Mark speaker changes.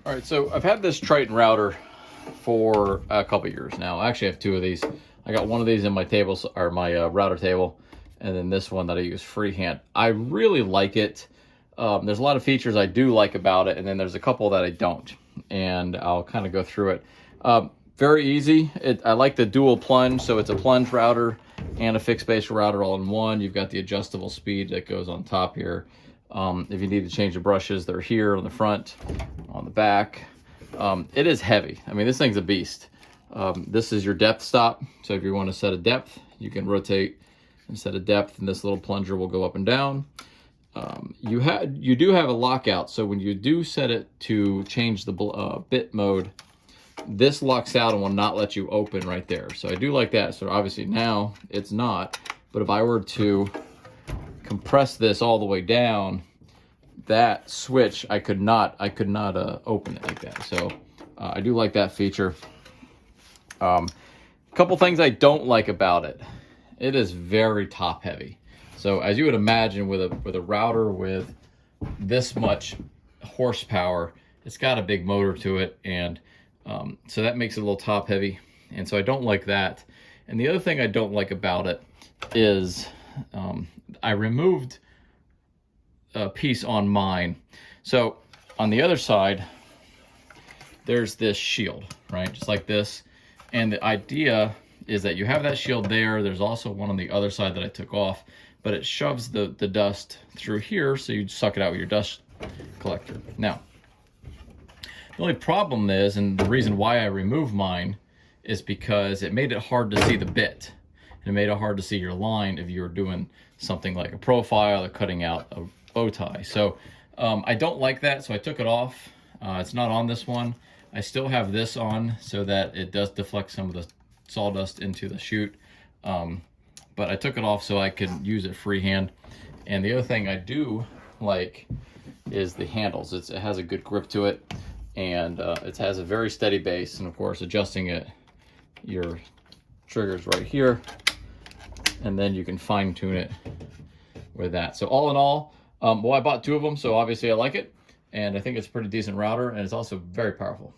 Speaker 1: All right, so I've had this Triton router for a couple years now. I actually have two of these. I got one of these in my table, or my router table, and then this one that I use freehand. I really like it. There's a lot of features I do like about it, and then there's a couple that I don't, and I'll kind of go through it. Very easy. I like the dual plunge, so it's a plunge router and a fixed base router all in one. You've got the adjustable speed that goes on top here. If you need to change the brushes, they're here on the front, on the back. It is heavy. I mean, this thing's a beast. This is your depth stop. So if you want to set a depth, you can rotate and set a depth, and this little plunger will go up and down. You do have a lockout, so when you do set it to change the bit mode, this locks out and will not let you open right there. So I do like that. So obviously now it's not, but if I were to compress this all the way down, that switch I could not open it like that. So I do like that feature. A couple things I don't like about it. It is very top heavy. So as you would imagine, with a router with this much horsepower, it's got a big motor to it, and so that makes it a little top heavy, and so I don't like that. And the other thing I don't like about it is I removed a piece on mine. So on the other side, there's this shield, right? Just like this. And the idea is that you have that shield there. There's also one on the other side that I took off, but it shoves the dust through here, so you suck it out with your dust collector. Now, the only problem is, and the reason why I removed mine, is because it made it hard to see the bit. It made it hard to see your line if you were doing something like a profile or cutting out a bow tie. So I don't like that, so I took it off. It's not on this one. I still have this on so that it does deflect some of the sawdust into the chute. But I took it off so I could use it freehand. And the other thing I do like is the handles. It has a good grip to it, and it has a very steady base. And of course, adjusting it, your trigger's right here, and then you can fine tune it with that. So all in all, well, I bought two of them, so obviously I like it, and I think it's a pretty decent router, and it's also very powerful.